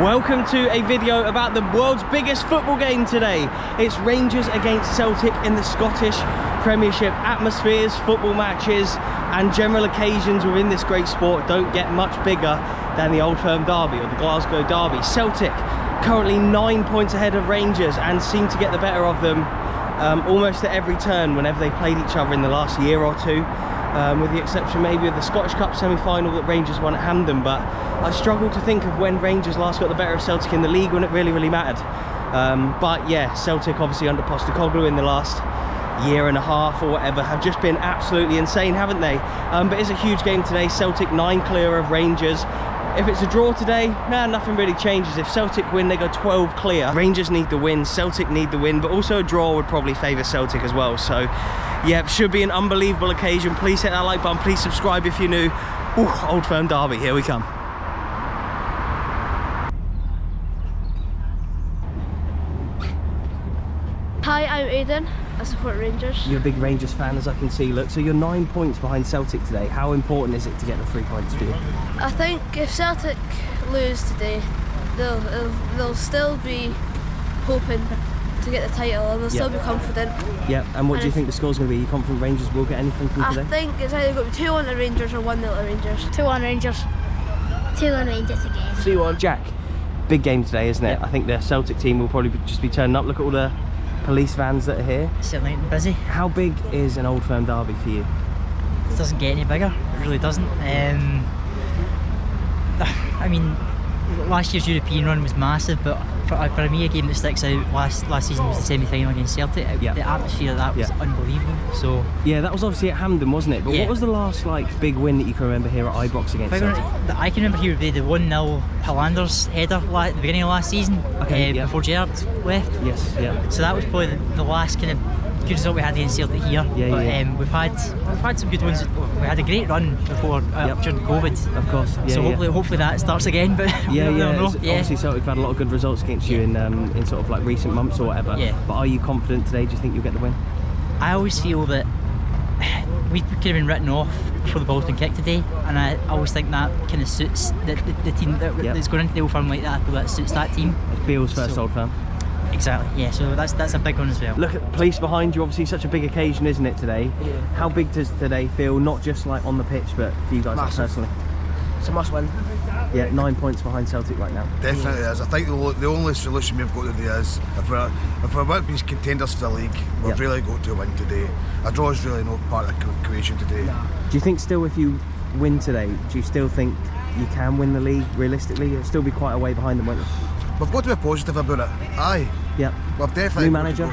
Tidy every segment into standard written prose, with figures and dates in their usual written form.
Welcome to a video about the world's biggest football game today. It's Rangers against Celtic in the Scottish Premiership. Atmospheres, football matches and general occasions within this great sport don't get much bigger than the Old Firm derby or the Glasgow derby. Celtic currently 9 points ahead of Rangers and seem to get the better of them almost at every turn whenever they played each other in the last year or two. With the exception maybe of the Scottish Cup semi-final that Rangers won at Hampden, but I struggle to think of when Rangers last got the better of Celtic in the league when it really mattered. But yeah, Celtic obviously under Postecoglou in the last year and a half or whatever have just been absolutely insane, haven't they? But it's a huge game today. Celtic 9 clear of Rangers. If it's a draw today, nothing really changes. If Celtic win, they go 12 clear. Rangers need the win, Celtic need the win, but also a draw would probably favour Celtic as well. So yeah, should be an unbelievable occasion. Please hit that like button, please subscribe if you're new. Ooh, Old Firm derby, here we come. Hi, I'm Aiden. I support Rangers. You're a big Rangers fan, as I can see. Look, so you're 9 points behind Celtic today. How important is it to get the 3 points for you? I think if Celtic lose today, they'll still be hoping to get the title and they'll still be confident. Yeah, and what do you think the score's going to be? Are you confident Rangers will get anything from today? I think it's either going to be 2-1 to Rangers or 1-0 to Rangers. 2-1 Rangers. 2-1 Rangers again. 2-1. Jack, big game today, isn't it? Yep. I think the Celtic team will probably just be turning up. Look at all the police vans that are here. Certainly busy. How big is an Old Firm derby for you? It doesn't get any bigger. It really doesn't. I mean, last year's European run was massive, but for me, a game that sticks out last season was the semi-final against Celtic. The atmosphere of that was unbelievable. So yeah, that was obviously at Hampden, wasn't it? But what was the last big win that you can remember here at Ibrox against Celtic? That I can remember here would be the 1-0 Hillanders header at the beginning of last season, before Gerrard left. Yes, yeah. So that was probably the last kind of good result we had against Celtic here. We've had some good ones. We had a great run before during COVID. Of course. So hopefully that starts again. But obviously Celtic have had a lot of good results against you in sort of like recent months or whatever. Yeah. But are you confident today? Do you think you'll get the win? I always feel that we could have been written off before the ball's been kicked today, and I always think that kind of suits the team that's going into the Old Firm like that. That suits that team. It's Beale's first Old Firm. Exactly, yeah, so that's a big one as well. Look at the police behind you, obviously such a big occasion, isn't it, today? Yeah. How big does today feel, not just like on the pitch, but for you guys personally? It's a must win. Yeah, 9 points behind Celtic right now. Definitely is. I think the only solution we've got today is, if we're about to be contenders for the league, we've really got to win today. A draw is really not part of the equation today. Do you think still if you win today, do you still think you can win the league realistically? You'll still be quite a way behind them, won't you? We've got to be positive about it. Aye. Yeah. We've definitely new manager.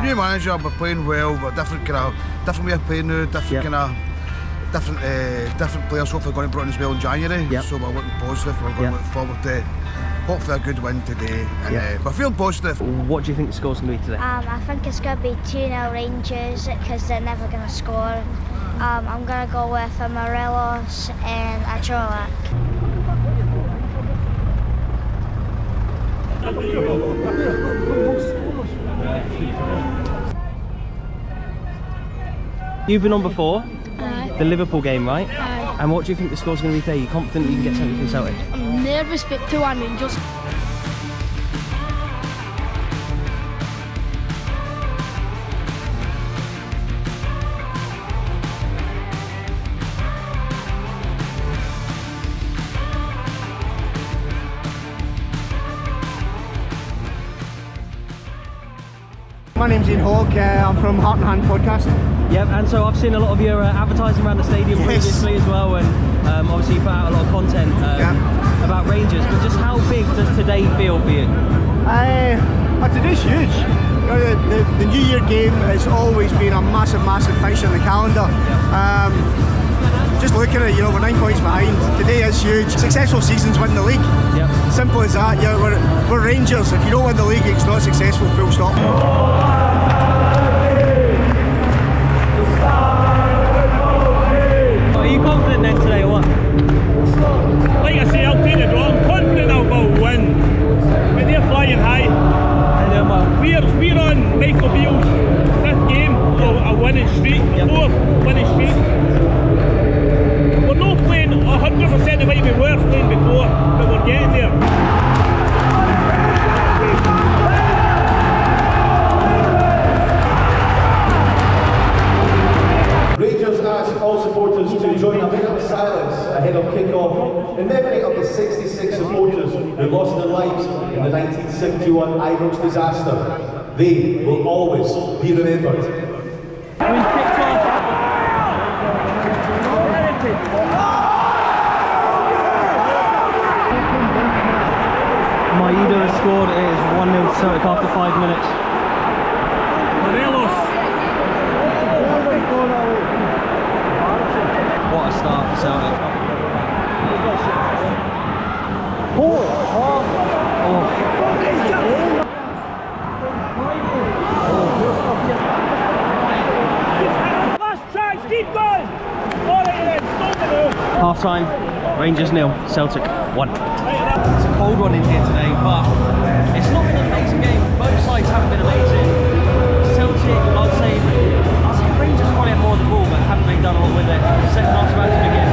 New manager. We're playing well. We're different way of playing now. Different players hopefully going to be brought in as well in January. Yep. So we're looking positive. We're going to look forward to hopefully a good win today. And we're feeling positive. What do you think the score's going to be today? I think it's going to be 2-0 Rangers because they're never going to score. I'm going to go with a Morelos and a Trolak. You've been on before, the Liverpool game, right? Aye. And what do you think the score's going to be today? Are you confident you can get something from Celtic? I'm nervous, but 2-1 Rangers. My name's Ian Hogg, I'm from Heart and Hand podcast. Yep, and so I've seen a lot of your advertising around the stadium previously as well, and obviously you put out a lot of content about Rangers, but just how big does today feel for you? Today's huge. You know, the New Year game has always been a massive fixture in the calendar. Just looking at it, we're 9 points behind. Today is huge. Successful seasons win the league. Yep. Simple as that. Yeah, we're Rangers. If you don't win the league, it's not successful, full stop. Are you confident then today or what? Like I say, I'll take the draw. I'm confident I'll win. But they're flying high. We're on Michael Beale's 5th game of a winning streak, a 4th winning streak. We're not playing 100% the way we were playing before, but we're getting there. 66 supporters who lost their lives in the 1971 Ibrox disaster. They will always be remembered. Maede has scored. It is 1-0 to Celtic after 5 minutes. What a start for Celtic. Last chance, keep going! Half time, Rangers 0, Celtic 1. It's a cold one in here today, but it's not been an amazing game. Both sides haven't been amazing. Celtic, I'd say Rangers probably had more of the ball, but haven't really done a lot with it. Second half's about to begin.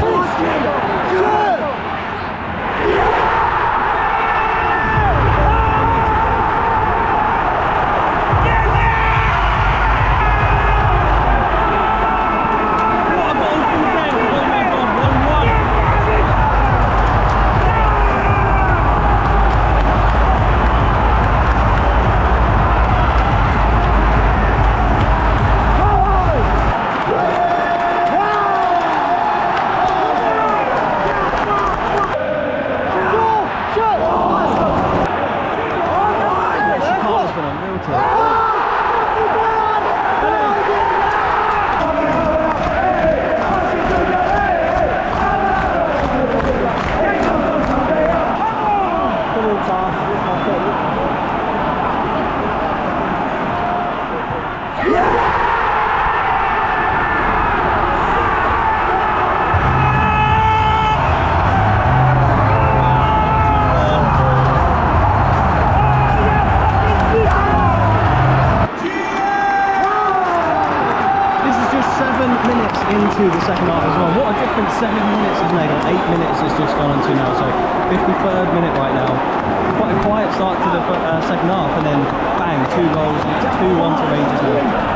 Into the second half as well. What a difference 7 minutes has made, or 8 minutes has just gone into now. So 53rd minute right now. Quite a quiet start to the second half, and then bang, 2 goals. It's 2-1 to Rangers now.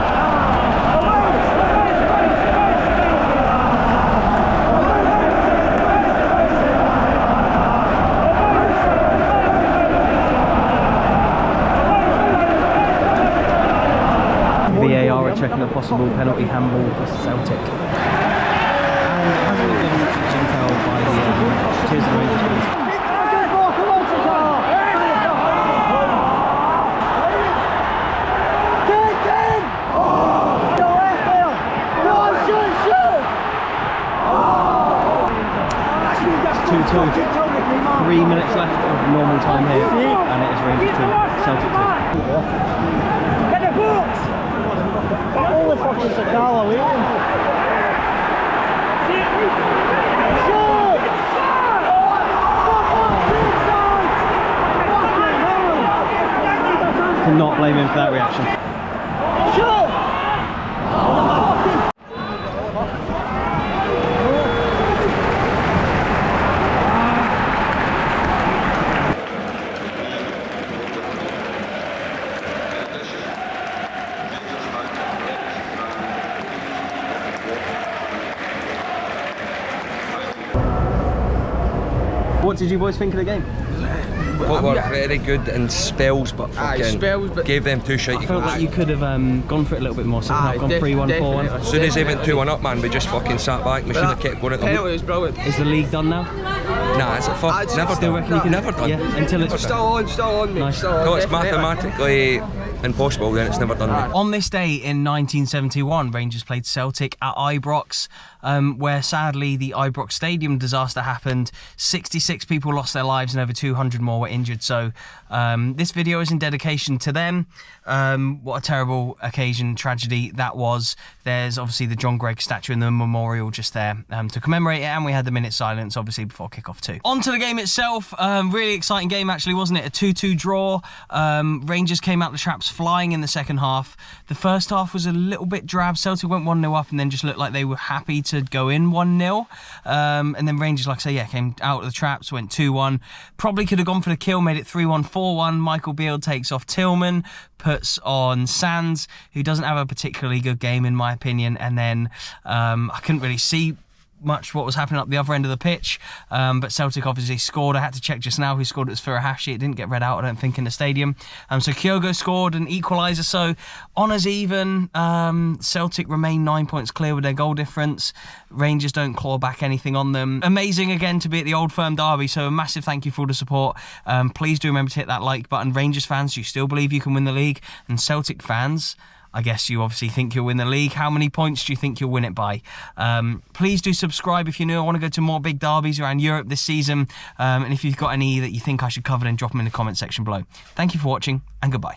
VAR are checking a possible penalty handball for Celtic. And it hasn't been jumped out by the Cheers to the Rangers fans. It's 2-2. 3 minutes left of normal time here, and it is Rangers 2, Celtic 2. Get the books! Holy fucking Sakala, waiting. Cannot blame him for that reaction. What did you boys think of the game? What were very good in spells, but fucking gave them 2 shite. I felt like you could have gone for it a little bit more. So I've gone 3-1, 4-1. As soon as they went 2-1 up, man, we just fucking sat back. We should have kept going at them. Penalty was brilliant. Is the league done now? Nah, it's never Still reckon you can? Never done. Yeah, until it's Still on, mate. Nice. Still on. Until it's mathematically impossible, then it's never done. Mate. On this day in 1971, Rangers played Celtic at Ibrox, where sadly the Ibrox Stadium disaster happened. 66 people lost their lives and over 200 more were injured. So this video is in dedication to them. What a terrible occasion, tragedy that was. There's obviously the John Gregg statue and the memorial just there to commemorate it, and we had the minute silence obviously before kickoff too. On to the game itself. Really exciting game actually, wasn't it? A 2-2 draw. Rangers came out the traps flying in the second half. The first half was a little bit drab. Celtic went 1-0 up and then just looked like they were happy to go in 1-0. And then Rangers, like I say, came out of the traps, went 2-1. Probably could have gone for the kill, made it 3-1, 4-1. Michael Beale takes off Tillman, puts on Sands, who doesn't have a particularly good game in my opinion. And then I couldn't really see much what was happening up the other end of the pitch, but Celtic obviously scored. I had to check just now who scored. It was Furuhashi. It didn't get read out, I don't think, in the stadium. So Kyogo scored an equaliser, so honours even. Celtic remain 9 points clear with their goal difference. Rangers don't claw back anything on them. Amazing again to be at the Old Firm derby, so a massive thank you for all the support. Please do remember to hit that like button. Rangers fans, you still believe you can win the league, and Celtic fans, I guess you obviously think you'll win the league. How many points do you think you'll win it by? Please do subscribe if you're new. I want to go to more big derbies around Europe this season. And if you've got any that you think I should cover, then drop them in the comment section below. Thank you for watching, and goodbye.